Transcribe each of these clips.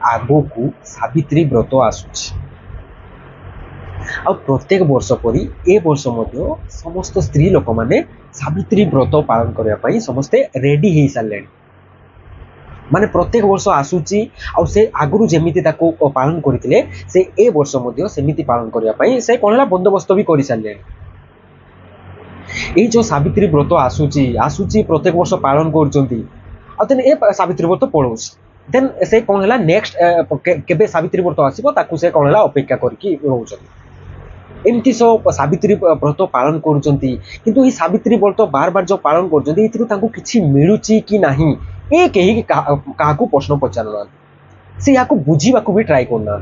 आगकू सावित्री व्रत आसुची आ प्रत्येक वर्ष परी ए वर्ष मध्य समस्त स्त्री लोक माने सावित्री व्रत पालन करने समस्ते रेडी हो सारे माने प्रत्येक वर्ष आसूची आ से आगुरु जेमिति ताको पालन करथिले से ए वर्ष मध्य सेमिति पालन करने से कौन है बंदोबस्त भी कर सारे। ये जो सावित्री व्रत आसूची आसूची प्रत्येक वर्ष पालन कर सावित्री व्रत पड़ोस देन से कौन है नेक्स्ट केबे सावित्री व्रत आसो ताकू से कौन है अपेक्षा करके रोचंती एमती सब सावित्री व्रत पालन करुँच सावित्री व्रत बार बार जो पालन कर मिलूची कि नहीं ये कहीं क्या प्रश्न पचारूना से या बुझा भी ट्राए करना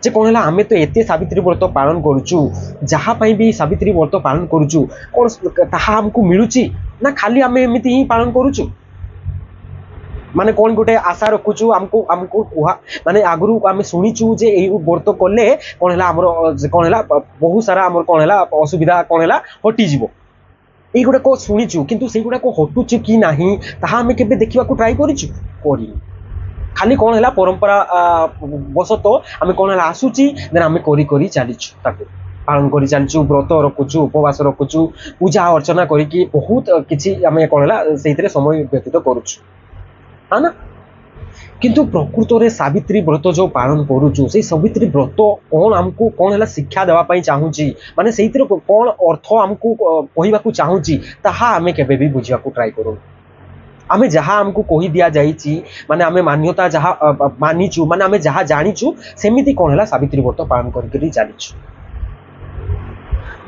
जे कौन है आम तो एत सावित्री व्रत पालन करुचु जहाँपाई भी सावित्री व्रत पालन करुचु कौन ताहा आमको मिलूची ना खाली आम एमती ही पालन करुचु माने कौन गोटे आशा रखुचु आमको आमको माने आगुरु आम शुणीचु जे यही व्रत कले कौन है आमर कौन है बहुत सारा आमर कौन है असुविधा कौन है हटिଯିव ये गुड़ाक शुणीचु किंतु से गुड़ाक हटुचु कि नहीं ताहा आम केबे देखा ट्राए करूँ खाली कौन है परंपरा बसत आम कौन है आसूची देन आम करी चलीचु पालन कर चलचु व्रत रखुचु उपवास रखुचु पूजा अर्चना करी बहुत किसी आम कौन है से समय व्यतीत करुचु हाँ ना किंतु प्रकृत रे सावित्री व्रत जो पालन करुचु से सावित्री व्रत कौन आमको कौन है शिक्षा देवाई चाहूँगी माने से कौन अर्थ आमको कहवाक चाहूँगी ताहा आमे केबे भी बुझा ट्राए करूँ आमे जहाँ आमको कही दि जाइए माने आमे मान्यता जहाँ मानिचु माने आमे जहाँ जानिचु सेमिति कौन है सावित्री व्रत पालन करी चलीचु।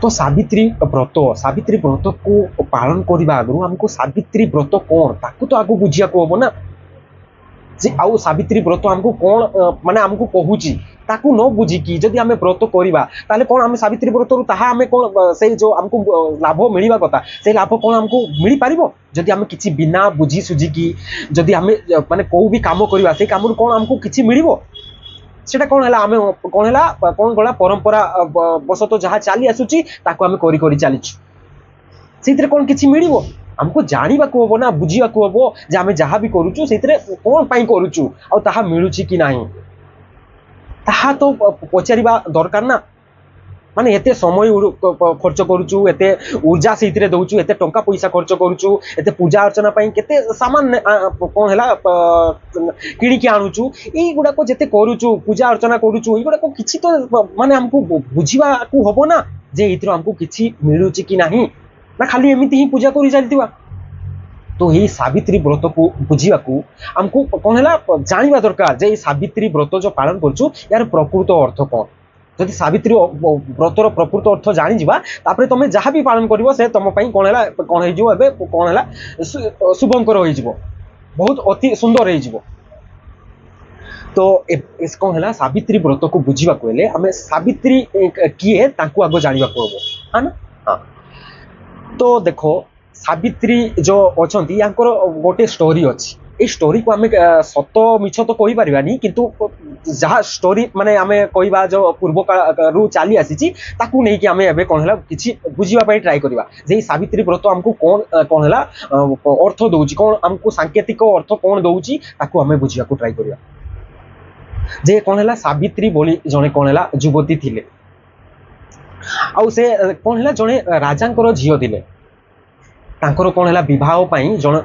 तो सावित्री व्रत को पालन करने आगु आमको सावित्री व्रत कौन ताकू तो आगु बुझिया को हम ना जे आउ सावित्री व्रत आमको कौन माने आमको कहूची ताकू न बुझिकी जदि आमे व्रत करवा ताले कौन आमे सावित्री व्रत ताहा आमे कौन से जो आमको लाभ मिलवा कथा से लाभ कौन आमको मिल पारिबो जदि आमे किछि बिना बुझी सुझिकी जदि आमे माने को भी काम करवा से काम कौन आमको किछि मिलिबो सेटा कौन है आमे कौन है कौन गला परंपरा बसत जहाँ चली आसुची ताकू आमे करी करी चलीचु से कौन किछि मिलिबो हमको जानिबा को हबो ना बुझिबा को हबो जे आमे जहाँ भी करूचु से कौन पाई करूचु आ ताहा मिलुची कि नाही ताहा तो पचारिबा दरकार ना माने एते समय खर्च करुचु एते ऊर्जा से दउचु एते टंका पैसा खर्च करुचु एते पूजा अर्चना पाई केते सामान कौन है किणिकी आणुचु ई गुडा को जेते करुचु पूजा अर्चना करुचु ई गुडा को किछि तो माने हमको बुझिबा को हबो ना जे इतरो हमको किछि मिलुची कि नाही ना खाली एमिति ही पूजा करी चलतिबा तो यही सावित्री व्रत को बुझा आमको कौन है जानिबा दरकार जे सावित्री व्रत जो पालन करुचु यार प्रकृत अर्थ कौन जदि सावित्री व्रतर प्रकृत अर्थ जानीजा तापर तुम जहाँ भी पालन कर से तुम कौन है कौन है शुभंकर हो बहुत अति सुंदर हो तो कौन है सावित्री व्रत को बुझा हेले आम सावित्री किए आग जाना हम हाँ ना हाँ तो देखो सावित्री जो अच्छा गोटे स्टोरी अच्छी ये स्टोरी को आम सत मिछ तो कही पारिबानी किंतु जहाँ स्टोरी माने आम कहवा जो पूर्व काल चली आसी ताकू नहीं कि आम एवं कौन है किसी बुझापी ट्राए करवा जे सावित्री व्रत आमको कौन है अर्थ दौर कौन आमको सांकेतिक अर्थ कौन दौर ताकू आम बुझा ट्राए करवा जे कौन है सावित्री बोली जड़े कौन है युवती थिले आउ से कौन है जड़े राजा झील थिले तांकर कौन है विवाह जन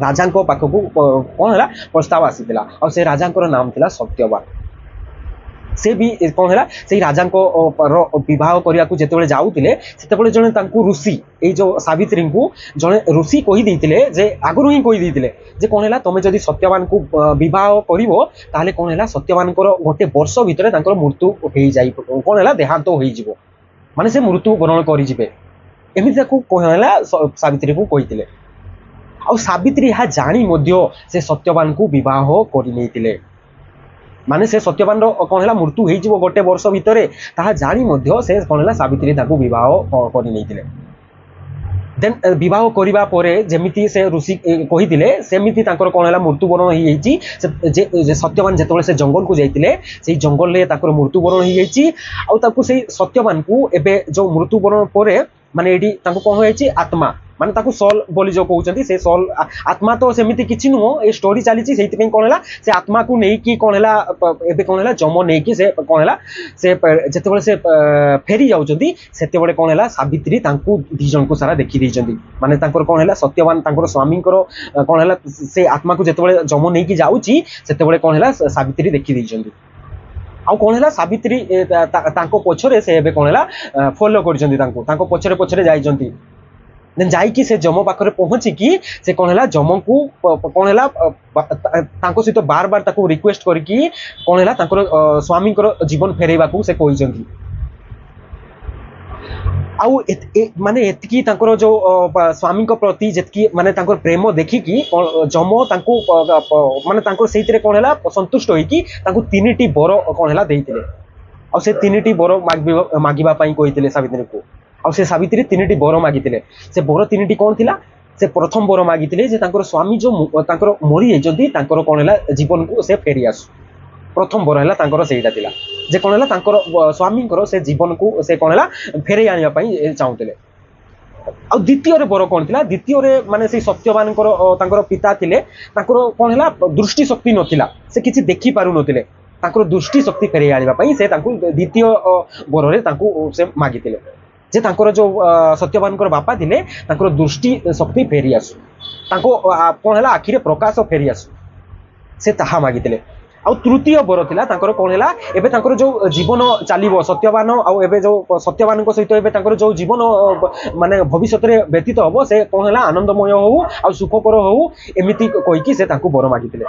राजा पाखक कौन है प्रस्ताव आसीला और से राजा नाम थिला सत्यवान से भी कौन है से राजा विवाह करने को जिते जाऊे से जड़े ऋषि ये जो सावित्री को जड़े ऋषि कहीदे जे आगुरी ही कहीदे जे कौन है तुम जदि सत्यवान को विवाह कर कौन है सत्यवान गोटे वर्ष भितर मृत्यु हो जाए कौन है देहांत हो माने से मृत्यु वरण करें एमती कौन है सावित्री को कही आ सावित्री यह जानी से सत्यवान को विवाह कर माने से सत्यवान कौन है मृत्यु हो गोटे वर्ष भितर ताहा जानी से कौन है सावित्री विवाह कर देन विवाह करने पर जमीती से ऋषि कही सेमती कौन है मृत्युवरण हो सत्यवान जो से जंगल को जाते से जंगल में मृत्युवरण हो सत्यवान को एबे जो मृत्युवरण पर ମାନେ ଏଠି ତାଙ୍କୁ କଣ ହେଇଛି ଆତ୍ମା ମାନେ ତାକୁ ସଲ୍ ବୋଲି ଯୋଉ କହୁଛନ୍ତି ସେ ସଲ୍ ଆତ୍ମା ତ ସେମିତି କିଛି ନୁହଁ ଏ ଷ୍ଟୋରି ଚାଲିଛି ସେଇଥିପାଇଁ କଣ ହେଲା ସେ ଆତ୍ମାକୁ ନେଇକି କଣ ହେଲା ଏବେ କଣ ହେଲା ଯମ ନେଇକି ସେ କଣ ହେଲା ସେ ଯେତେବେଳେ ସେ ଫେରି ଯାଉଛନ୍ତି ସେତେବେଳେ କଣ ହେଲା ସାବିତ୍ରୀ ତାଙ୍କୁ ଦି ଜଣଙ୍କୁ ସାରା ଦେଖି ଦେଇଛନ୍ତି ମାନେ ତାଙ୍କର କଣ ହେଲା ସତ୍ୟବାନ ତାଙ୍କର ସ୍ୱାମୀଙ୍କର କଣ ହେଲା ସେ ଆତ୍ମାକୁ ଯେତେବେଳେ ଯମ ନେଇକି ଯାଉଛି ସେତେବେଳେ କଣ ହେଲା ସାବିତ୍ରୀ ଦେଖି ଦେଇଛନ୍ତି ଆଉ କଣ ହେଲା ସାବିତ୍ରୀ ତାଙ୍କ ପଛରେ ସେ ଏବେ କଣ ହେଲା ଫଲୋ କରିଛନ୍ତି ତାଙ୍କ ପଛରେ ପଛରେ ଯାଇଛନ୍ତି ଯାଇକି ସେ ଯମ ପାଖରେ ପହଞ୍ଚିକି ସେ କଣ ହେଲା ଯମକୁ କଣ ହେଲା ତାଙ୍କ ସହିତ ବାର ବାର ତାକୁ ରିକ୍ୱେଷ୍ଟ କରିକି କଣ ହେଲା ତାଙ୍କର ସ୍ୱାମୀଙ୍କର ଜୀବନ ଫେରେଇବାକୁ ସେ କହିଛନ୍ତି ଆଉ ମାନେ ଏତିକି ତାଙ୍କର ଯୋଉ ସ୍ୱାମୀଙ୍କ ପ୍ରତି ଯେତିକି ମାନେ ତାଙ୍କର ପ୍ରେମ ଦେଖିକି ଯମ ତାଙ୍କୁ ମାନେ ତାଙ୍କର ସେଇଥିରେ କଣ ହେଲା ସନ୍ତୁଷ୍ଟ ହେଇକି ତାଙ୍କୁ 3ଟି ବର କଣ ହେଲା ଦେଇଥିଲେ ଆଉ ସେ 3ଟି ବର ମାଗିବା ପାଇଁ କହିଥିଲେ ସାବିତ୍ରୀଙ୍କୁ ଆଉ ସେ ସାବିତ୍ରୀ 3ଟି ବର ମାଗିଥିଲେ ସେ ବର 3ଟି କଣ ଥିଲା ସେ ପ୍ରଥମ ବର ମାଗିଥିଲେ ଯେ ତାଙ୍କର ସ୍ୱାମୀ ଯୋଉ ତାଙ୍କର ମରି ଯାଇଛନ୍ତି ତାଙ୍କର କଣ ହେଲା ଜୀବନକୁ ସେ ଫେରି ଆସୁ ପ୍ରଥମ ବର ହେଲା ତାଙ୍କର ସେଇଟା ଥିଲା ଯେ କଣ ହେଲା ତାଙ୍କର ସ୍ୱାମୀଙ୍କର ସେ ଜୀବନକୁ ସେ କଣ ହେଲା ଫେରେଇ ଆଣିବା ପାଇଁ ଚାହୁଁଥିଲେ ଆଉ ଦ୍ୱିତୀୟରେ ବର କଣ ଥିଲା ଦ୍ୱିତୀୟରେ ମାନେ ସେଇ ସତ୍ୟବାନଙ୍କର ତାଙ୍କର ପିତା ଥିଲେ ତାଙ୍କର କଣ ହେଲା ଦୃଷ୍ଟି ଶକ୍ତି ନଥିଲା ସେ କିଛି ଦେଖି ପାରୁନଥିଲେ ତାଙ୍କର ଦୃଷ୍ଟି ଶକ୍ତି ଫେରେଇ ଆଣିବା ପାଇଁ ସେ ତାଙ୍କୁ ଦ୍ୱିତୀୟ ବରରେ ତାଙ୍କୁ ସେ ମାଗିଥିଲେ ଯେ ତାଙ୍କର ଯୋଉ ସତ୍ୟବାନଙ୍କର ବାପା ଥିଲେ ତାଙ୍କର ଦୃଷ୍ଟି ଶକ୍ତି ଫେରି ଆସୁ ତାଙ୍କୁ କଣ ହେଲା ଆଖିରେ ପ୍ରକାଶ ଫେରି ଆସୁ ସେ ତାହା ମାଗିଥିଲେ ଆଉ ତୃତୀୟ ବର ଥିଲା ତାଙ୍କର କଣ ହେଲା ଏବେ ତାଙ୍କର ଯୋଉ ଜୀବନ ଚାଲିବ ସତ୍ୟବାନ ଆଉ ଏବେ ଯୋଉ ସତ୍ୟବାନଙ୍କ ସହିତ ଏବେ ତାଙ୍କର ଯୋଉ ଜୀବନ ମାନେ ଭବିଷ୍ୟତରେ ବ୍ୟତୀତ ହବ ସେ କଣ ହେଲା ଆନନ୍ଦମୟ ହଉ ଆଉ ସୁଖକର ହଉ ଏମିତି କହିକି ସେ ତାଙ୍କୁ ବର ମାଗିଥିଲେ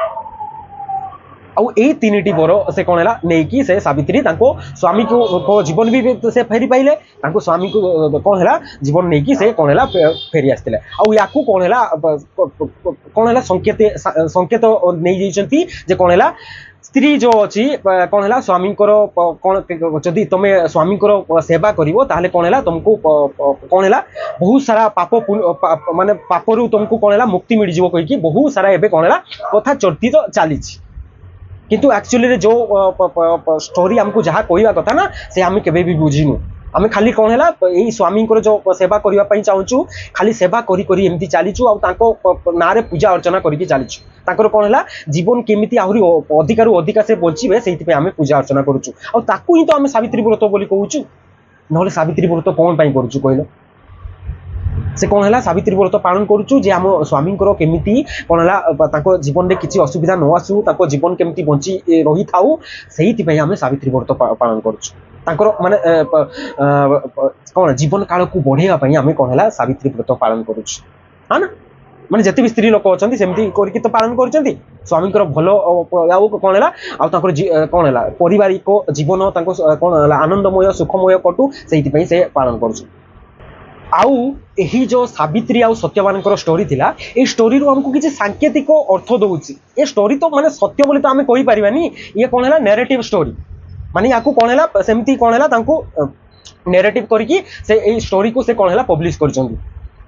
ଆଉ ଏଇ 3ଟି ବର ସେ କଣ ହେଲା ନେଇକି ସେ ସାବିତ୍ରୀ ତାଙ୍କ ସ୍ୱାମୀକୁ ଜୀବନ ବି ସେ ଫେରି ପାଇଲେ ତାଙ୍କ ସ୍ୱାମୀକୁ କଣ ହେଲା ଜୀବନ ନେଇକି ସେ କଣ ହେଲା ଫେରି ଆସିଥିଲେ ଆଉ ୟାକୁ କଣ ହେଲା ସଂକେତ ନେଇଯାଇଛନ୍ତି ଯେ କଣ ହେଲା ସ୍ତ୍ରୀ ଯୋଉ ଅଛି କଣ ହେଲା ସ୍ୱାମୀଙ୍କର କଣ ଯଦି ତମେ ସ୍ୱାମୀଙ୍କର ସେବା କରିବ ତାହେଲେ କଣ ହେଲା ତମକୁ କଣ ହେଲା ବହୁତ ସାରା ପାପ ମାନେ ପାପରୁ ତମକୁ କଣ ହେଲା ମୁକ୍ତି ମିଳିଯିବ କହିକି ବହୁତ ସାରା ଏବେ କଣ ହେଲା କଥା ଚର୍ଚ୍ଚିତ ଚାଲିଛି କିନ୍ତୁ ଆକ୍ଚୁअली जो स्टोरी हमको जहाँ कहवा कथा ना से आम के बुझीनु आम खाली कौन है यही स्वामी जो सेवा करने चाहूँ खाली सेवा करी एमती चलीचु ना पूजा अर्चना करके चलीचु ताकर कौन है जीवन केमी आहरी अधिकार अधिका से बचे से आम पूजा अर्चना करुचु आउ ही तो आम सावित्री व्रत बोली कहूँ ना सावित्री व्रत कौन करुचु कहल से कौन है सावित्री व्रत पालन करुचु जे आम स्वामी केमी कौन है जीवन में किसी असुविधा न आसू जीवन केमी बंची रही था से आम सावित्री व्रत पालन करुचु माने कौन जीवन काल को बढ़ाई आम कौन है सावित्री व्रत पालन करुचु हाँ ना माने जिते भी स्त्री लोक अच्छा सेमती करके तो पालन कर स्वामी भल कौन है कौन है पारिवारिक जीवन कौन है आनंदमय सुखमय कटु से पालन कर आउ यही जो सावित्री आउ सत्यवान स्टोरी थिला ए स्टोरी रू हमको किसी सांकेतिक अर्थ दउची ए स्टोरी तो माने सत्य बोली तो आमे कहि परिबानी ये कोन हैला नैरेटिव स्टोरी माने याकू कोन हैला सेमती कोन हैला तांको नैरेटिव करकी से ए स्टोरी को से कोन हैला पब्लिश करचंदी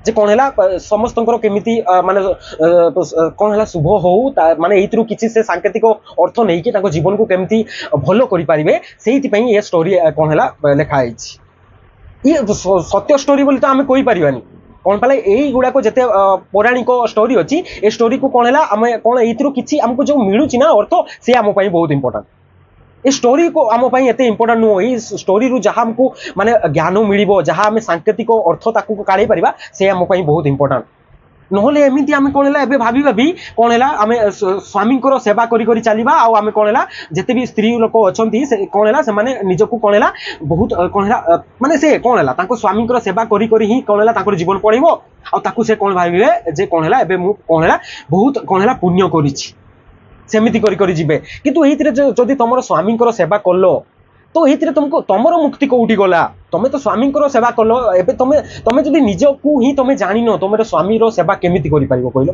जे कोन हैला समस्तंकर केमिति माने कोन हैला शुभ हो माने एइतरु किछि से सांकेतिक अर्थ नै कि तांको जीवन को केमिति भलो करि परिबे सेहिति पई ए स्टोरी कोन हैला लेखा आइछि ये सत्य स्टोरी बोली तो आम कही पारानी कौन पाले यही गुड़ाक जिते पौराणिक स्टोरी अच्छी ए स्टोरी को कौन है आम कौन ये आमको जो मिलूँ ना अर्थ से आम बहुत इंपोर्टाट ए स्टोरी को आम एत इंपोर्टाट नुह ये स्टोरी जहाँ आमको माने ज्ञान मिल जहाँ आम सांकेतिक अर्थ काढ़ी पार से आम बहुत इंपोर्टाट नहले एमती आम कौन है भाभी भाभी कौन है आम स्वामी सेवा करी चलवा आम कौन है जिते भी स्त्री लोक अच्छा कौन है से निजक कौन है बहुत कौन है माने से कौन है स्वामी सेवा करी ही कौन है जीवन पड़ो आउ से कौन भावे जे कौन है कौन है बहुत कौन है पुण्य करमती करे कितु जदि तुम स्वामी सेवा कल तो ये तुमको तुमर मुक्ति कौटी गला तुम्हें तो स्वामी सेवा कल एबे तुम्हें जब निजकू ही तुम्हें जान तुम स्वामी सेवा केमी कर कहल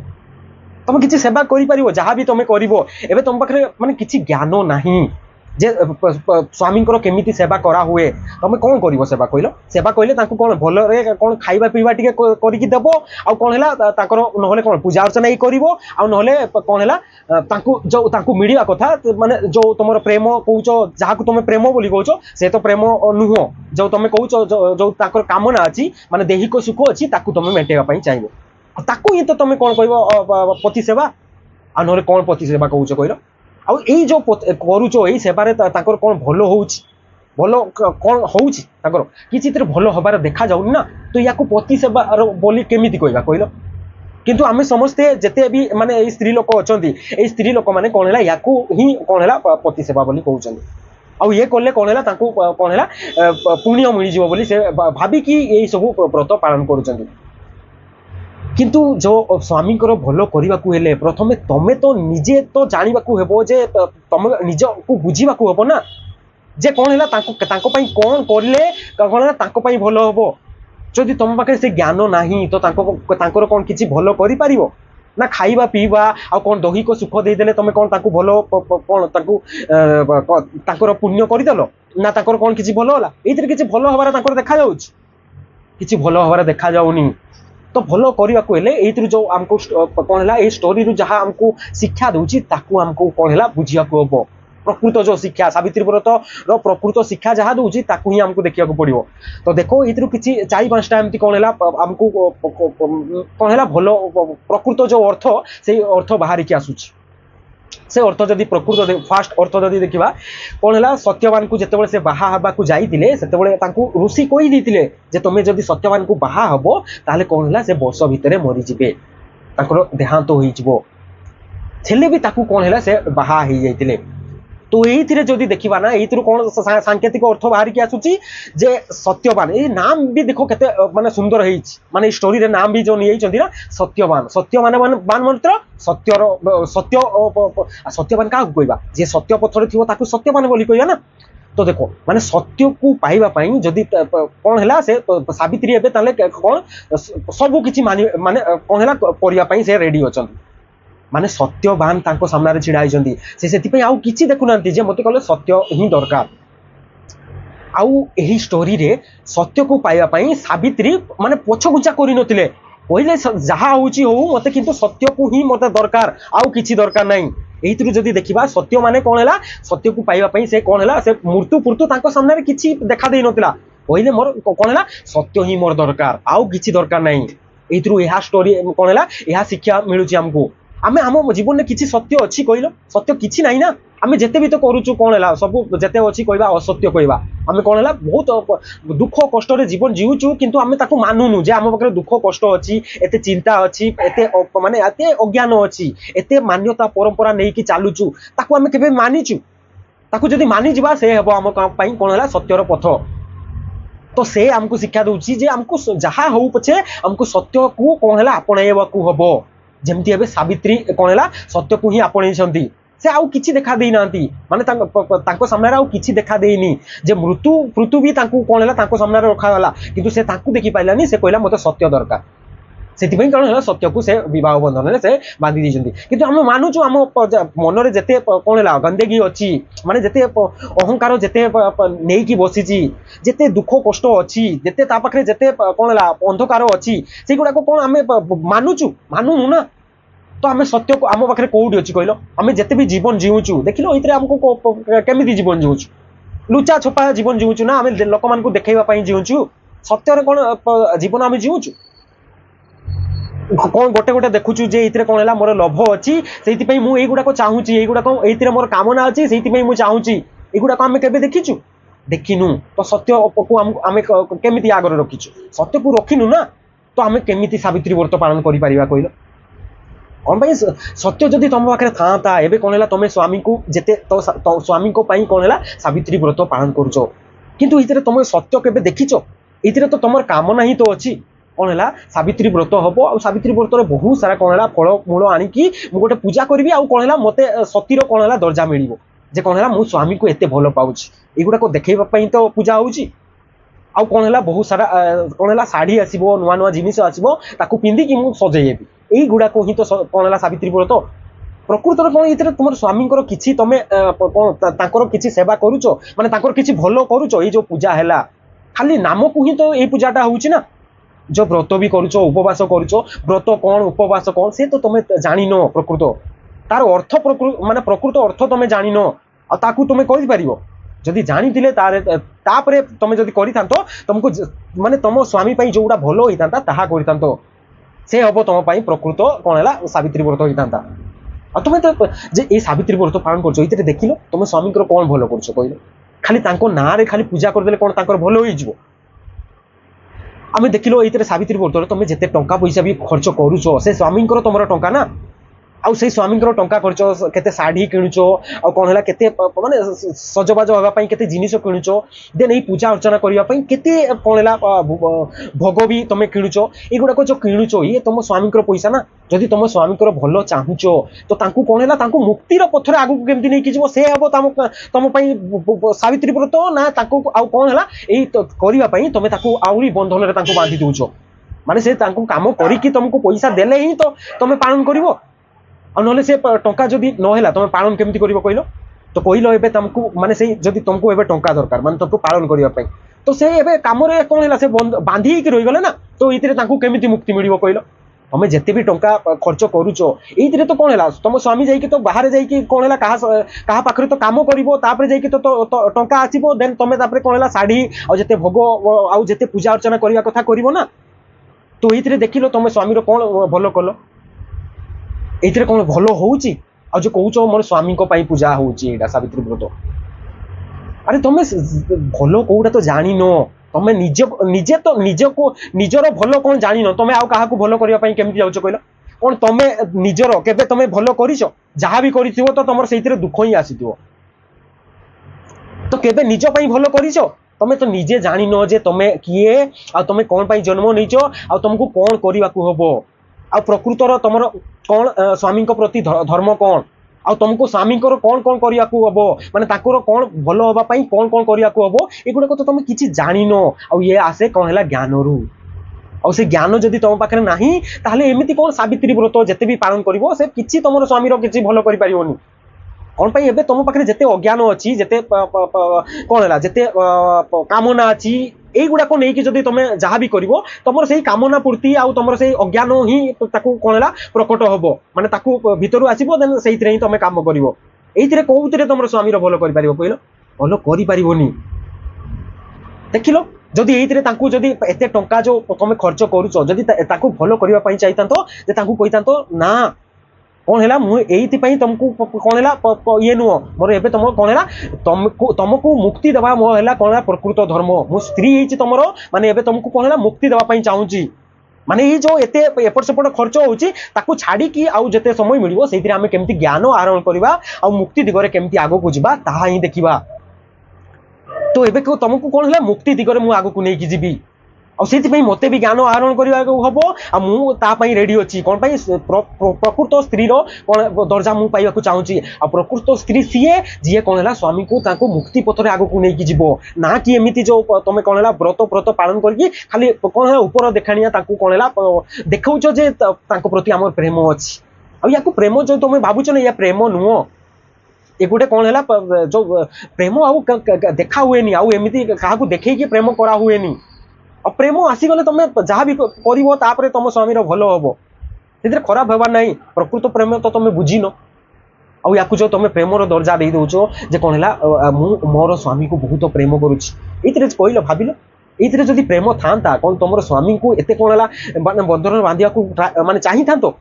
तुम किसी सेवा कर जहाँ भी तुम कर तुम पाखे माने किसी ज्ञान नहीं जे स्वामी केमिति सेवा करा हुए तुम कौन कर सेवा कहल सेवा कहले कौन भल कौन खाइबा पीवा टी करके देव आउ कौन है ना कौन पूजा अर्चना ही कर कौन है जो मिलवा कथा माने जो तुम प्रेम कौच जहाँ तुम प्रेम बोली कौच से तो प्रेम नुह जो तुम कौच जो कामना अच्छी माने दैहिक सुख अच्छी तुम मेटेवा चाहिए ताकू ही तो तुम कौन कह पति सेवा आ ना कौन पति सेवा कौच कहल आउ यही जो करुच यही सेवार कौन भल हो भल कौन हो किसी भल हबार देखा जाऊनी ना तो या पति सेवा बोली केमी कहवा कहल किंतु आम समस्ते जिते भी माने स्त्री लोक अच्छा ये स्त्री लोक मैंने कौन है या ही कौन है पति सेवा बोली कहते आउ ये कले कौन है कौन है पुण्य मिल बोली से भाविकी यही सब व्रत पालन कर किंतु जो स्वामी भल करने प्रथम तमें तो निजे तो जानवा हेबो जे तुम निज को बुझा हेब ना जे कौन है कौन करले कौन है भल हम जदि तुम पाखे से ज्ञान ना तो कौन किसी भल कर ना खाइबा पीवा आ कौन दैहिक सुख देदेले तुम कौन भल कौन पुण्य करदेल ना कौन किसी भल होला ये किसी भल हबार देखा कि भल हबार देखा जाऊनी तो भल करने ये जो आमको कौन है ये स्टोरी जहाँ आमको शिक्षा दूची आमको कौन है बुझा हम प्रकृत जो शिक्षा सावित्री व्रत प्रकृत शिक्षा जहाँ दूची ही आमको देखा पड़ो तो देखो ये किसी 4-5टा एमती कौन है आमको कौन है भल प्रकृत जो अर्थ से अर्थ बाहर की आसूची से अर्थ जदि प्रकृत फास्ट अर्थ जदि देखा कौन है सत्यवान को जिते से बाहा हवा को जाइए से ऋषि कही जे तुम जदि सत्यवान को बाहा हम ताले कौन है से वर्ष भितर मरीजे देहांत हो भी कौन है से बाहा हो जाते तो ये जदि देखा ना ये कौन सांकेतिक अर्थ बाहर की आसूची जे सत्यवान ये नाम भी देखो केते माने सुंदर है माने स्टोरी रे नाम भी जो नहीं ना सत्यवान सत्यवान मान मंत्र सत्यर सत्य सत्यवान क्या कहवा जे सत्य पथर थी सत्यवान बोली कहवा ना तो देखो माने सत्य को पाइबा जदि कौन है से सावित्री एवं कौन सब किसी माने कौन है करने से रेडी अच्छा माने सत्यवान सामने छिड़ा होती आउ किसी देखुना मत कहले सत्य ही दरकार आउ यही स्टोरी रे सत्य को पाइबा सावित्री माने पछघुंचा कर कहले जहाँ हो मत किंतु सत्य को ही मत दरकार आउ किसी दरकार नहीं यही जदि देखा सत्य माने कौन है सत्य को पाइबा से कौन है से मृत्यु पुर्तु सामने किसी देखा दे नथिला कहले मोर कौन है सत्य ही मोर दरकार आउ किसी दरकार नहीं यही स्टोरी कौन है यह शिक्षा मिलूँ आमको आमे आम जीवन में किसी सत्य अच्छी कहल सत्य किसी ना ना आमे जिते भी तो करुचु कौन है सब जिते अच्छी कहवा असत्य कहवा आमे कौन है बहुत दुख कष्ट जीवन जीवुचु किंतु आमे ताकू मानुनु जे आम पाखे दुख कष्ट अच्छी एते चिंता अच्छी एते माने एते अज्ञान अच्छी एते मान्यता परंपरा नहीं कि चलुचु ताकू आमे केबे मानिचु ताकू जदि मानि जिबा से हेबो आम पई कौन है सत्यर पथ तो से आमको शिक्षा दूची जे आमको जहाँ हो पछे आमको सत्य को कौन है आपणाइबाकू हबो जमती एबे सावित्री कौन है सत्य को ही आपणे से आउ किछि देखा दे नांती माने तांको सामने आउ किछि देखा देनी जे मृत्यु भी तांको कौन है सामने रखा गला किंतु से तांको देखि पाइलानी से कहला मते सत्य दरकार से कौन है सत्य को से विवाह बंधन से बांधी दीजिए किंतु आम मानुचु आम मन में जिते कौन है गंदेगी अच्छी माने जिते अहंकार जिते नहीं कि बसी जिते दुख कष्ट अच्छी जिते पाखे जिते कौन है अंधकार अच्छी से गुड़ाक कौन आम मानुचु मानुनु ना तो आम सत्य को आम पाखे कौटी अच्छी कहल आम जिते भी जीवन जीवुचु देख लो ये आमको केमी जीवन जीवुचु लुचा छपा जीवन जीवुचु ना आम लोक मान देखा जीवुचु सत्य कौन जीवन आम जीवुचु कौन गोटे गोटे देखुचु जे इतरे कौन है मोर लोभ अच्छी से मुझे युवाक चाहूँगी युवाक ये मोर कामना अच्छी से मुझे चाहूँगी युवाक आम के देखीचु देखिनु तो सत्य को आम केमी आगे रखीचु सत्य को रखिनु ना तो आम केमी सावित्री व्रत पालन कर कहल कौन भाई सत्य जदि तुम पाखे था एवं कौन है तुम स्वामी को जिते तो स्वामी कौन है सावित्री व्रत पालन करुच किंतु ये तुम सत्य के देखीच ये तो तुम कामना ही तो अच्छी कौन है सावित्री व्रत हम आ सावित्री व्रत बहुत सारा कौन है फल मूल आणिकी गोटे पूजा करी आ कौन है मत सतीर कौन है दर्जा मिल जे कौन है मु स्वामी को एत भल पाऊँ युवाक देखा तो पूजा होची आ कौन है बहुत सारा कौन है शाढ़ी आसो नुआ नुआ जिनिस आसो पिंधिकी मुझे सजेबी यही गुड़ाक ही तो कौन है सावित्री व्रत प्रकृतर कौन ये तुम स्वामी किसी तुम कौन किसी सेवा करुच माने किसी भल करुच ये जो पूजा है खाली नाम को ही तो ये पूजाटा होची ना जो व्रत भी करुच उपवास करुच व्रत कौन उपवास कौन से तो तुम जान प्रकृत तार अर्थ प्रकृत माने प्रकृत अर्थ तुम जान आकु तुम कहीपर जदि जानी तापर तुम जदि तुमको माने तुम स्वामी जोटा भल होता ताहा कर से हम तुम प्रकृत कौन है सावित्री व्रत होता और तुम तो जे ये सावित्री व्रत पालन कर देख लो तुम स्वामी कौन भल कर कहल खाली ना रे खाली पूजा करदे कौन भल हो आम देख लो ये सावित्री व्रत तुम जिते टंका पैसा भी खर्च करुच से स्वामी तुम टंका ना आउ से स्वामी टंका खर्च केते साड़ी किणुच आ कौन है केते माने सजबाज होगापी केते जिनिस किणुच देन ये पूजा अर्चना करने केते कौन है भोग भी तुम किणुच युड़ाक जो किणुच ये तुम स्वामी पैसा ना जदि तुम स्वामी भल चाहूच तो तांकु कौन है मुक्तिर पथर आगू केमती नहीं कि से हम तुम सावित्री व्रत ना आउ कौन है यही करने तुम आहरी बंधन में बांधि दौच माने से काम करी तुमको पैसा देले ही तो तुम पालन कर ना से टंका जदि नहला तुम पालन केमती कर कहल तो कहल ए तुमको माने से जदि तुमको ए टंका दरकार माने तुमको पालन करने तो से ए कम कौन है से बांधी रहीगले ना तो ये केमी मुक्ति मिल कहल तुम जिते भी टंका खर्च करुच ये तो कौन है तुम स्वामी जाइए तो बाहर जाइए कौन है क्या पाखे तो कम कर तो टंका आसो देन तुम कौन है शाढ़ी आते भोग आउ जिते पूजा अर्चना करने कथा कर ना तो ये देख लो तुम स्वामी कौन भल कल ये कौन भल हो जो कौच मोर स्वामी पूजा होगा सावित्री व्रत अरे तुम भल कौटा तो जान तुम निजे तो निज को निजर भल कौन जान तुम आउ क्या भल करने केमती जाऊच कहल कौन तुम निजर केबे तुम भल कर जहाँ भी कर तो तुम से दुख ही आसी तो केबे निज भल कर तुम तो निजे जान जे तुम किए आ तुम कौन जन्म नहीं आ तुमको कौन करने को हम आ प्रकृतर तुम कौन स्वामी प्रति धर्म कौन आ तुमको स्वामी कौन कौन करने को हम माने कौन भल हाँपाई कौन कौन करने को हम युड़ाक तो तुम किसी जान ये आसे कौन है ज्ञान रू आ से ज्ञान जदि तुम पाखे ना ताहले एमती कौन सावित्री व्रत जिते भी पालन कर से किसी तुम स्वामी किसी भल कर कौन पाई एबे तुम पाखे जिते अज्ञान अच्छी जिते कौन है जिते कामना अच्छी युड़ाक नहीं कि तुम जहाँ भी कर तुम से कामना पूर्ति आउ तुम से अज्ञान ही कौन है प्रकट हम माने भीतर आसो देन से ही तुम कम कर ये कौन तुम स्वामी भल कर कहल भल कर देख लो जदि ये जदि एत टंका जो तुम खर्च करुच जदि भल करने चाहिए कही ना कौन है मुझे तुमको कौन है ये नुह मोर ए तुम कौन है तुमको मुक्ति देवा मो है कौन है प्रकृत धर्म मो स्त्री तुम माने ए तुमको कौन है मुक्ति देवाई चाहूँगी माने ये जो एत एपट सेपट खर्च हो छाड़ी कि आउ जिते समय मिल से आम केमती ज्ञान आहरण करवा आ मुक्ति दिगरे केमती आग को जावा ताहा ही देखा तो ए तुमको कौन है मुक्ति दिगरे मुझे आग को लेकिन जीवी और मत भी ज्ञान आहरण करने मुझे रेडी अच्छी कौन प्रकृत स्त्री कौन दर्जा मुझे पाइबा चाहूँगी आ प्रकृत स्त्री सीए जी कौन है स्वामी को मुक्ति पथर आग को लेकिन जीव ना कि एमती जो तुम कौन है व्रत व्रत पालन करके खाली कौन है ऊपर देखाणिया कौन है देखाऊच जे प्रति आम प्रेम अच्छी आ प्रेम जो तुम भावुच ना या प्रेम नुह ये गोटे कौन है जो प्रेम आउ देखा हुए आउ एमती क्या देखे प्रेम करा हुए और प्रेम आसीगले तुम जहाँ भी कर तुम स्वामी भल हम से खराब होबार ना प्रकृत प्रेम तो तुम बुझीन आउ या तुम प्रेम दर्जा दे दौच जे कौन है मोर स्वामी को बहुत प्रेम करुच्ची ये कहल भाविल ये जदि प्रेम था कौन तुम स्वामी को एत कौन है बंधन बांधा माने चाही था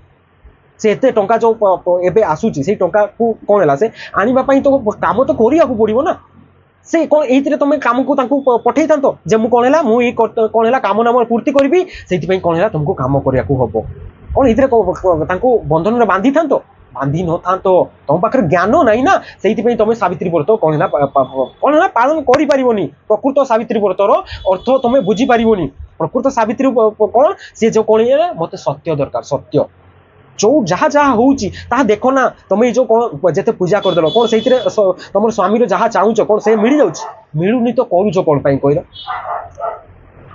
से एत टंका जो एबे आसूची से टंका को कौन है से आने तो काम तो करिया को पड़ो ना से कौन ये तुम काम को पठे था जे मुझे कौन है मुझे कौन है कामना मोर पूर्ति करी से कौन है तुमको काम करने को हम कौन ये बंधन में बांधि था बांधि न था तुम पाखे ज्ञान ना ना से तुम सावित्री व्रत कौन है पालन कर प्रकृत सावित्री व्रतर अर्थ तुम बुझीपार प्रकृत सावित्री कौन सी जो कौन है मत सत्य दरकार सत्य जो जहाँ जहाँ हो देख ना तुम जो कौन जिते पूजा करदेल कौन से तुम स्वामी जहाँ चाहूच कौन से मिल जाऊँ मिलूनी तो करुच कौन कहल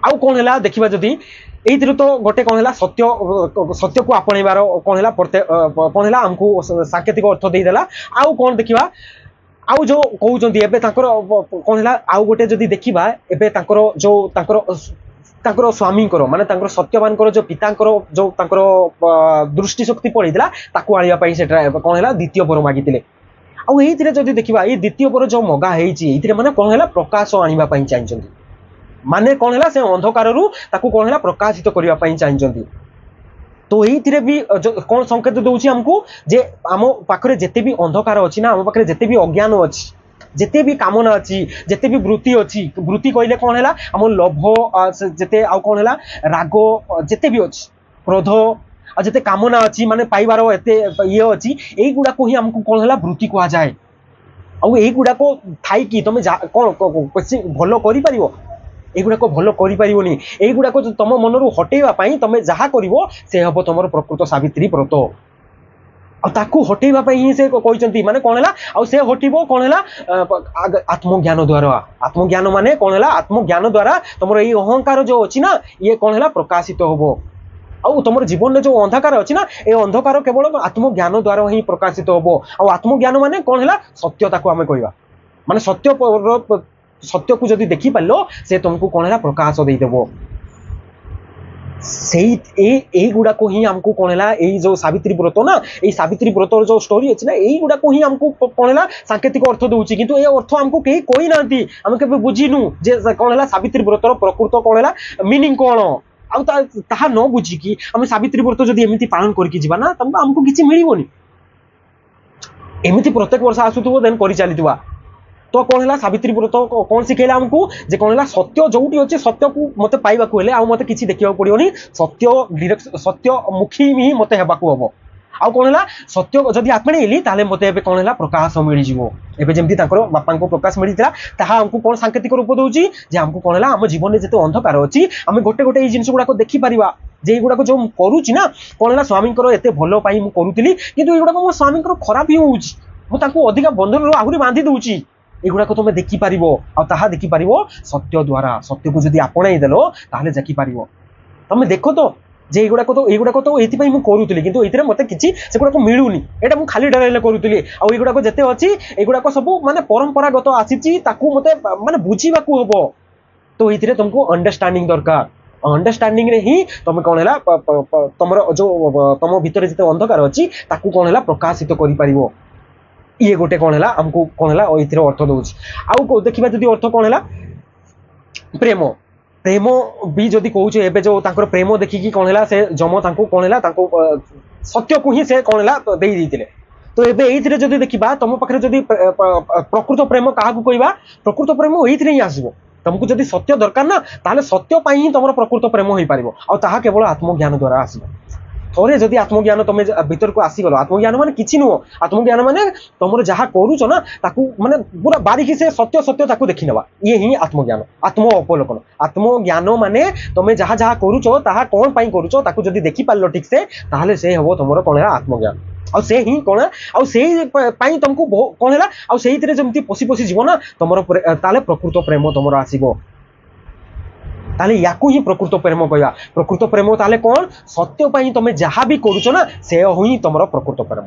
आउ कौन है देखा जदि ये तो गोटे कौन है सत्य सत्य को आपणेबार कौन है कौन है आमको सांकेतिक अर्थ देदेला। आउ कौन देखा आउ जो कहते कौन है आउ गोटे जदि देखा एवं जो तांकर स्वामी माने तांकर सत्यवान जो पिता जो दृष्टि शक्ति पड़ीला ताकू आनिया से कौन है द्वितीय वर मागिते। आउ ये जदि देखा ये द्वितीय वर जो मगा है माने कौन है प्रकाश आनिया चाहिए माने कौन है से अंधकार ताकू कौन है प्रकाशित करने चाहिए। तो ये भी कौन संकेत दूसरी आमको जे आम पाखे जिते भी अंधकार अच्छी ना आम पाखे जिते भी अज्ञान अच्छी जिते भी कामना अच्छी जिते भी वृत्ति अच्छी वृत्ति कहले कौन है आम लोभ जिते आउ कौन है राग जिते भी अच्छी क्रोध आ जिते कामना अच्छी माने पाइबार एते ये अच्छी यही गुड़ा को ही आमको कौन है वृत्ति कह जाए। आउ यही गुड़ा को थाई कि तुम कौन भल कर एगुड़ाक भल करनी एगुड़ाक तुम मन हटेवाई तुम जहाँ कर से हम तुम प्रकृत सावित्री व्रत आकू हटेवाई ही से कहते माने कौन है आउ से हटो कौन है आत्मज्ञान द्वारा। आत्मज्ञान माने कौन है आत्मज्ञान द्वारा तुम ये अहंकार जो अच्छी ना ये कौन है प्रकाशित हम आउ तुम जीवन में जो अंधकार अच्छी ना ये अंधकार केवल आत्मज्ञान द्वारा ही प्रकाशित हम। आत्मज्ञान माने कौन है सत्यता को आम कह माने सत्य सत्य को जदि देखी पार से तुमको कौन है प्रकाश देदेव से गुड़ा को ही आमको कौन है यही जो सावित्री व्रत ना ये सावित्री व्रत जो स्टोरी अच्छी ना यही गुड़ा को ही आमको कौन है सांकेतिक अर्थ दूसरी किंतु ये अर्थ आमको कहीं कही ना आम के बुझीनु जे कौन है सावित्री व्रतर प्रकृत कौन है मीनिंग कौन आहा न बुझिकी आम सावित्री व्रत जदि एमती पालन करके जीवा ना तुमको आमको किसी मिलबनी एमती प्रत्येक वर्ष आसुव देन कर चली। तो कौन है सावित्री व्रत कौन शिखेला आमको जे कौन है सत्य जोटी अच्छे सत्य को मत पाइबा मत किसी देखा पड़ोनी सत्य सत्य मुखी ही मत हेबाकू हम आउ कौन है सत्य जदि आपणेली ताले मत ए कौन है प्रकाश मिल जाए जमी बापा को प्रकाश मिलता आमको कौन सांकेतिक रूप दूसरी जे आमको कौन है आम जीवन में जिते अंधकार अच्छी आम गोटे गोटे जिन गुड़ाक देखिपर जे गुड़ाक जो करुच्ची ना कौन है स्वामी एत भल करूली कि युवा मो स्वामी खराब ही होता अधिका बंधन आहरी बांधि दूची एगुड़ाक तुम देखिपर आ देखिपर सत्य द्वारा सत्य को जब आपणईदेल ताहले देखिपर तुम देख तो जे युवाक तो ये करूली कि ये मत कि मिलूनी यहाँ मुझे खाली डर करूली आगुड़ाक जिते अच्छी एगुड़ाक सब माने परंपरागत आसी मत माने बुझा हम। तो ये तुमको अंडरस्टांडिंग दरकार अंडरस्टांडिंग रे ही तुम कौन है तुम जो तुम भितर जिते अंधकार अच्छी कौन है प्रकाशित कर ये गोटे कौन है आमको कौन है ये अर्थ दूसरी। आउ देखा जब अर्थ कौन है प्रेम प्रेम भी जदि कहूँ एवं जो प्रेम देखिकी कौन है से जम कौन है सत्य को ही से कौन है देते। तो ये जब देखा तुम पाखे जब प्रकृत प्रेम क्या कहवा प्रकृत प्रेम ये ही आसो तुमको जब सत्य दरकार ना ताले सत्य ही तुम प्रकृत प्रेम हो पार आ केवल आत्मज्ञान द्वारा आसो। थोड़े जदि आत्मज्ञान तुम भीतर को आसीगल आत्मज्ञान माने किछि नुह आत्मज्ञान माने तुम जहाँ करूच ना ताकू माने पूरा बारीकी से सत्य सत्य ताकू देखि नवा ये ही आत्मज्ञान आत्म अवलोकन। आत्मज्ञान माने तुम जहाँ जहाँ करूच ताहा कौन पाई करूच ताकू जदि देखि पारलो ठीक से ताहले से हबो तुमरो कौन है आत्मज्ञान आ से ही कौन आ से पाई तुमको कौन है आ से जमती पशि पशि जीव ना तुम ताले प्रकृत प्रेम तुम आसीबो ताले याकू ही प्रकृत प्रेम कहवा। प्रकृत प्रेम ताले कौन सत्य तुम जहाँ भी करूच ना से ही तुम प्रकृत प्रेम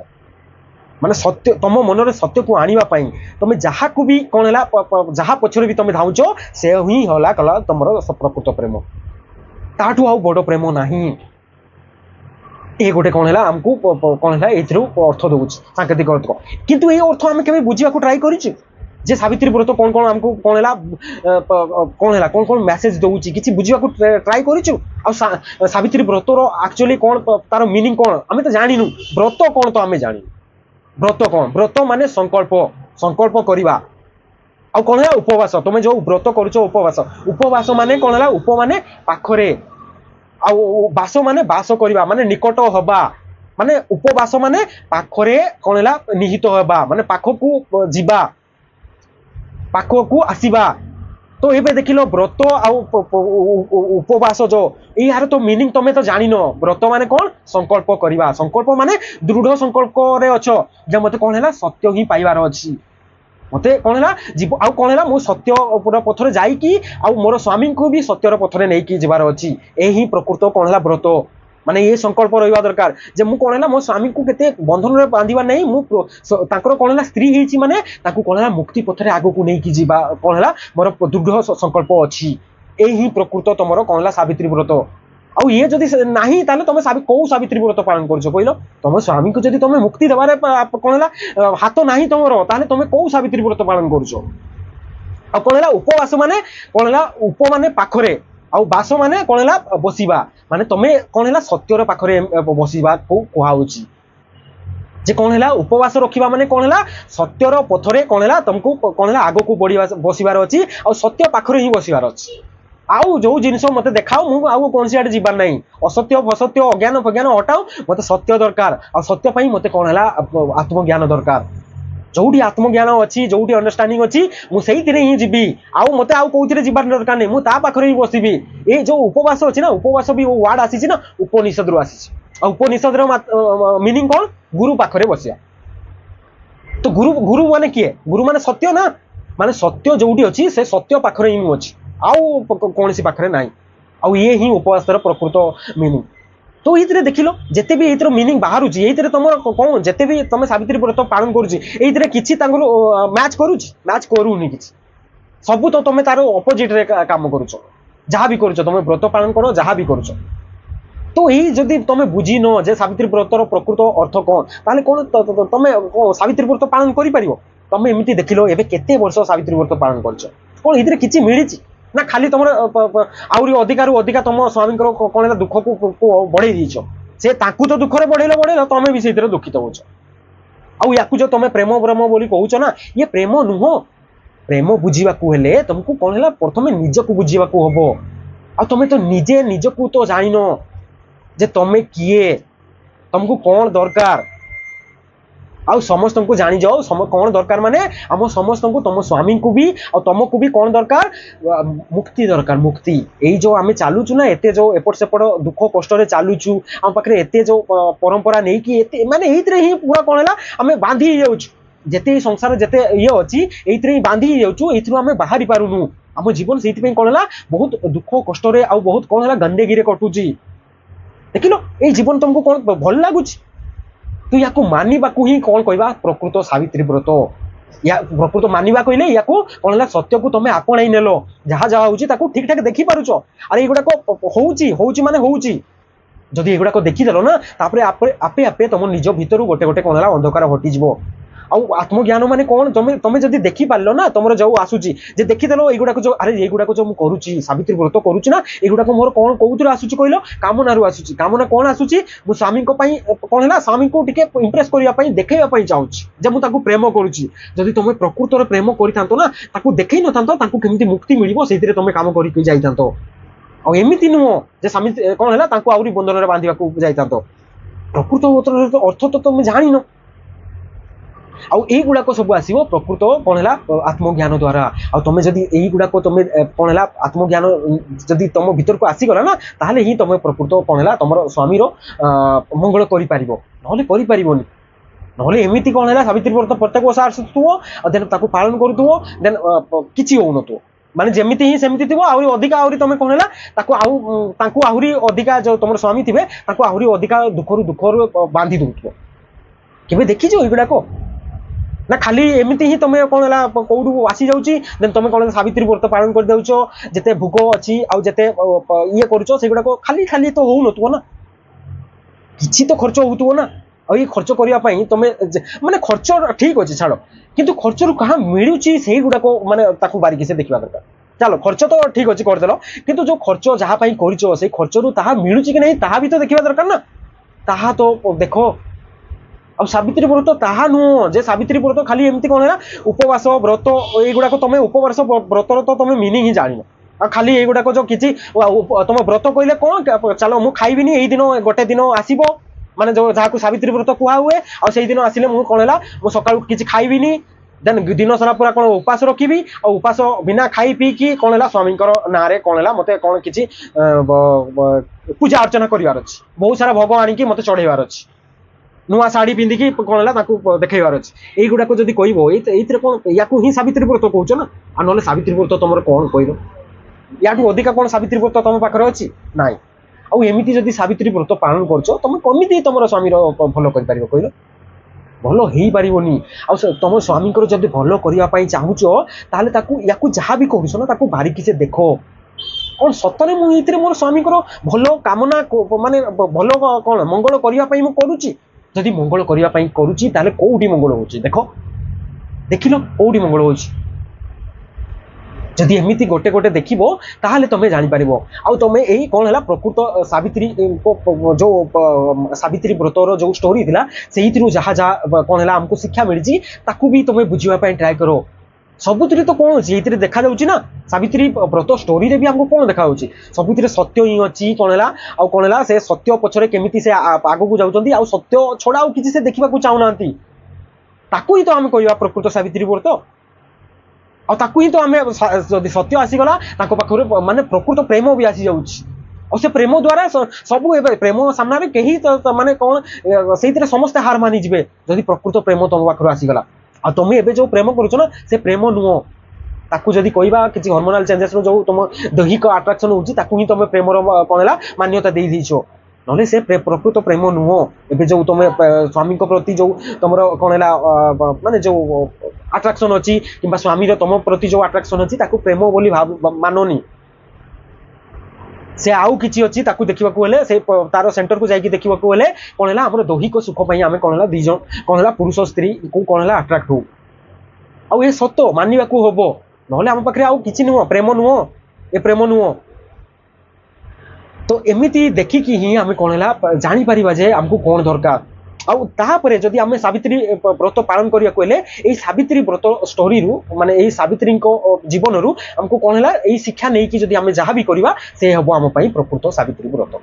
माने सत्य तुम मन में सत्य को आनिबा पई तुम जहाँ को भी कौन है जहाँ पछरे भी तुम धाउच से ही होला कला तुम प्रकृत प्रेम ताठू आउ बड़ प्रेम नहीं। ये गोटे कौन है आमको कौन है अर्थ दूसरी सांकेतिक अर्थ किंतु ये अर्थ आम के बुझा ट्राई करूँ जे सावित्री व्रत कौन कौन आमको कौन है कौन कौन मैसेज दूसरी किसी बुझा ट्राई करूँ आ सावित्री व्रतर एक्चुअली कौन तार मीनिंग कौन आम तो जानिनु व्रत कौन तो आम जानी व्रत कौन व्रत माने संकल्प संकल्प करवा आ कौन है उपवास तुम जो व्रत करुच उपवास उपवास माने कौन है उप माने पाखरे आस माने बास करवा माने निकट हवा माने उपवास माने पाखरे कौन है निहित हवा माने पाखकू जीवा पाखकू आसवा। तो ये देख लो व्रत उपवास जो यार तो मीनिंग तुम्हें तो जान व्रत माने कौन संकल्प करवा संकल्प माने दृढ़ संकल्प रे अच्छ जे मत कौन है सत्य ही पाइबार अच्छी मते कौन है जीव आउ कौन है मु सत्य पथरे जाइकी आउ मोर स्वामी को भी सत्यर पथरे नहीं कि जीवार अच्छी यही प्रकृत कौन है व्रत माने ये संकल्प रहा दरकार जे मु कौन है मो स्वामी को केते बंधन रे बांधिबा नहीं मु ताकर कौन है स्त्री हेची माने ताकू कौन है मुक्ति पथरे आगो को नहीं कि जीवा कौन है मोर दृढ़ संकल्प अच्छी यही प्रकृत तुमर कौन है सावित्री व्रत आउ ये जदि नहीं ताले तुम कौ सावित्री व्रत पालन करछ कहलो तुम स्वामी को जदि तुम मुक्ति देबारे कौन है हाथ नहीं तुमर ताले तुम कौ सावित्री व्रत पालन करछ आ कौन है उपवास माने कौन है उप माने पाखरे आउ बास माने कौन है बसिबा माने तुम कौन है सत्यर पाखरे बसिबा को कहुची जे कौन है उपवास रखा माने कौन है सत्यर पथरे कौन है तुमको कौन है आग को बढ़िया बसिबार अच्छी आ सत्य पाखरे ही बसिबार अच्छी आउ जो जिनस मत देखाओ मु आउ कौन सी आड़े जीवार नहीं असत्य फसत्य अज्ञान फज्ञान हटाओ मत सत्य दरकार आ सत्य पाई मत कौन है आत्मज्ञान दरकार जोटी आत्मज्ञान अच्छी जोटी अंडरस्टैंडिंग अच्छी मुझे ही जीवी आउ मत आउ कौन जीवार दरकार नहीं मुझे पाखे ही बसबी ये जो उपवास अच्छी ना उपवास भी वार्ड आसी ना उपनिषद रु आसी उपनिषद मीनिंग कौन गुरु पाखरे बसिया तो गुरु गुरु माने किए गुरु माने सत्य ना माने सत्य जोटी अच्छी से सत्य पाखरे ही अच्छी आउ कौन सी पाखरे ना आउ ये ही उपवास प्रकृत मीनिंग तो ये देखिल जिते भी ये मीनिंग बाहर ये तुम कौन जिते भी तुम सावित्री व्रत पालन कर किसी मैच मैच करूनी कि सब तो तुम तार अपोजिट रे काम करुच जहाँ भी करुच तुम व्रत पालन कर जहाँ भी करुच तो यही जदि तुम बुझी न जे सावित्री व्रतर प्रकृत अर्थ कौन ताले कौन तुम सावित्री व्रत पालन कर तुम एमती देख लो एवं केते वर्ष सावित्री व्रत पालन कर कौन ये किसी मिली ना खाली तुम आहरी अधिकार अधिका तुम स्वामी कौन है दुख को बढ़े दीच से तो दुख बढ़ेल बढ़ेल तुम भी से दुखित हो या जो तुम प्रेम ब्रह्म बोली कहूच ना ये प्रेम नुह प्रेम बुझा तुमको कौन है प्रथम निज को बुझा हम आ तुम तो निजे निज को तो जान जे तुम किए तुमको कौन दरकार आउ समस्त को जानी जाओ कौन दरकार माने आम समस्त को तुम स्वामी को भी और तुमको भी कौन दरकार मुक्ति दरकार मुक्ति यही जो आम चलुचु ना एते जो एपट सेपट दुख कष्ट चलुचु आम पाखे एते जो परंपरा नहीं कि माने ही पूरा कौन है आम बांधी जाऊँ जिते संसार जिते ये अच्छी ये बांधी जाऊँ ये बाहरी पारुनु आम जीवन से कौन है बहुत दुख कष्ट बहुत कौन है गंदेगी कटुची देख लो ये जीवन तुमको कौन भल लगुच तो या मानिबा ही कौन कहवा प्रकृत सावित्री व्रत या प्रकृत मानिबा कहले या कौन है सत्य को तुम आपणाई नेल जहाँ जहाँ हो ठीक ठाक देखी पारुच अरे युवाक होची माने होची जदि युवाक देखीदेल ना आपे आपे तुम निज भितर गोटे गोटे कौन है अंधकार हटिଯିव आत्मज्ञान माने कौन तुम जब देखी पार ना तुम जो आसूची जे देखीदेल युवाक जो अरे युवाक जो मुझे सावित्री व्रत करुच्ची ना युवाक मोर कौन कौन आसूची कहल कामना आसूची कामना कौन आसूची मु स्वामी कौन है स्वामी को टिके इंप्रेस करने देखा चाहूँ जब मुझे प्रेम करुच्ची जदि तुम प्रकृतर प्रेम कर ना देखई न था केमी मुक्ति मिल से तुम काम करके जामती नुह जे स्वामी कौन है आहरी बंधन में बांधा जाता प्रकृत अर्थ तो तुम जान आुड़ाक सब आसो प्रकृत कौन है आत्मज्ञान द्वारा तुम जदि युड़ाक तुम कौन है आत्मज्ञान जदि तुम भीतर को आसीगला ना ताहले ही तुम प्रकृत कौन है तुम स्वामी मंगल कर ना एमती कौन है सावित्री व्रत प्रत्येक वर्ष आसुव देन पालन करुव देन किसी हो माने जेमिति ही सेमिति थिबो आहुरी अधिका आहुरी तुम कौन है आहुरी अधिका जो तुम स्वामी थे आहुरी अधिका दुखरु दुखरु बांधी दौथो केबे देखी युड़ाक ना खाली एमती ही तुम कौन है कौटू आसी जाऊँगी देन तुम कौन सावित्री व्रत पालन कर दौच जिते भोग अच्छी आते ये करुच से गुड़ाक खाली खाली तो हो ना किसी तो खर्च हो ना ये खर्च करने तुम माने खर्च ठीक अच्छे छाड़ किंतु खर्च रू कहाँ मिलूँ से गुड़ाक माने बारिकी से देखा दरकार चलो खर्च तो ठीक अच्छे करदेल किंतु जो खर्च जहाँ कर खर्च रू मिलूँ कि नहीं ता भी तो देखा दरकार ना ता तो देख आ सावित्री व्रत ताहा नुह जे सावित्री व्रत खाली एमती कौन है उपवास व्रत युड़ाक तुम उपवास व्रतर तो तुम मीनिंग ही जान आ खाली युड़ाक जो किसी तुम व्रत कहले कौन चलो मु खाइबी यही दिन गोटे दिन आसब माने जो जहाँ सावित्री व्रत कह हुए आई दिन आसिले मु कौन है मु सका किसी खाइबी देन दिन सारा पूरा कौन उपास रखी और उपास बिना खाई पी कि कौन है स्वामी ना कौन है मत कौन किसी पूजा अर्चना करार अच्छी बहुत सारा भोग आनिकी मत चढ़ेबार अच्छी नुआ शाढ़ी पिंधिकी कौन है देखर अच्छे यहीगुड़ा जब कह या सावित्री व्रत कौच ना आ ना सावित्री व्रत तुम कौन कह या अधिका कौन सावित्री व्रत तुम पाखे अच्छी ना आमती जब सावित्री व्रत पालन कर तुम कमी तुम स्वामी भल कर कहल भल हो पारनी तुम स्वामी जब भल करने चाहूच या जहाँ भी करुच ना बारिकी से देख कौन सतरे मुझे मोर स्वामी भल कामना माने भल कौन मंगल करने करुच्ची जदि मंगल करने करुच्ची कौटी मंगल हो देख देख लो कौटी मंगल हो जदि एमती गोटे गोटे देख ताहले तुम्हें जापर आउ तुम्हें यही कौन है प्रकृत सावित्री जो सावित्री व्रतर जो स्टोरी थी से जहाँ जहाँ कौन है आमको शिक्षा मिली भी तुम्हें बुझापी ट्राए करो सबुत तो कौन अच्छी ये देखा ना सावित्री व्रत स्टोरी रे भी हमको कौन देखा सबुत सत्य ही अच्छी कौन है आउ कौन है से सत्य पछरे केमिति से आग को जाउछंती आउ सत्य छड़ा आउ किसी से देखा चाहूना ही तो आम कह प्रकृत सावित्री व्रत आकु ही तो आम जब सत्य आसीगला पाखे माने प्रकृत प्रेम भी आसी जाउछि और से प्रेम द्वारा सब प्रेम सामने कहीं माने कौन से समस्ते हार मानि जिवे जदि प्रकृत प्रेम तुम पाखे आसीगला आ तुम्हें एबे जो प्रेम करुच ना से प्रेम नुह ताकू जदि कहवा किसी हार्मोनाल चेंजेस जो तुम दैहिक आट्राक्शन होची ताकू ही तुम प्रेम कौन है मान्यता दे दीछो ना से प्रकृत प्रेम नुह एबे जो तुम स्वामी प्रति जो तुम कौन है माने जो आट्राक्शन अच्छी कि स्वामी तुम प्रति जो आट्राक्शन अच्छी ताकू प्रेम बोली माननी से आउ किसी अच्छी देखा से तार सेंटर को जाकि देखा कौन है आम दैहिक सुख आम कौन है दीज कौन है पुरुष स्त्री को कौन है आट्राक्ट हो आउ ये सत मानवा हम ना आम पाखे आउ कि नुह प्रेम नुह ए प्रेम नुह तो एमती देखिकी ही आम कौन है जापर जे आमको कौन दरकार आउे जदि आम सावित्री व्रत पालन करिया कहले एई सावित्री व्रत स्टोरी रु माने एई सावित्री जीवन रु हमको कौन है शिक्षा नहीं कि जदि आम जहाँ भी करवा से हम आम प्रकृत सावित्री व्रत।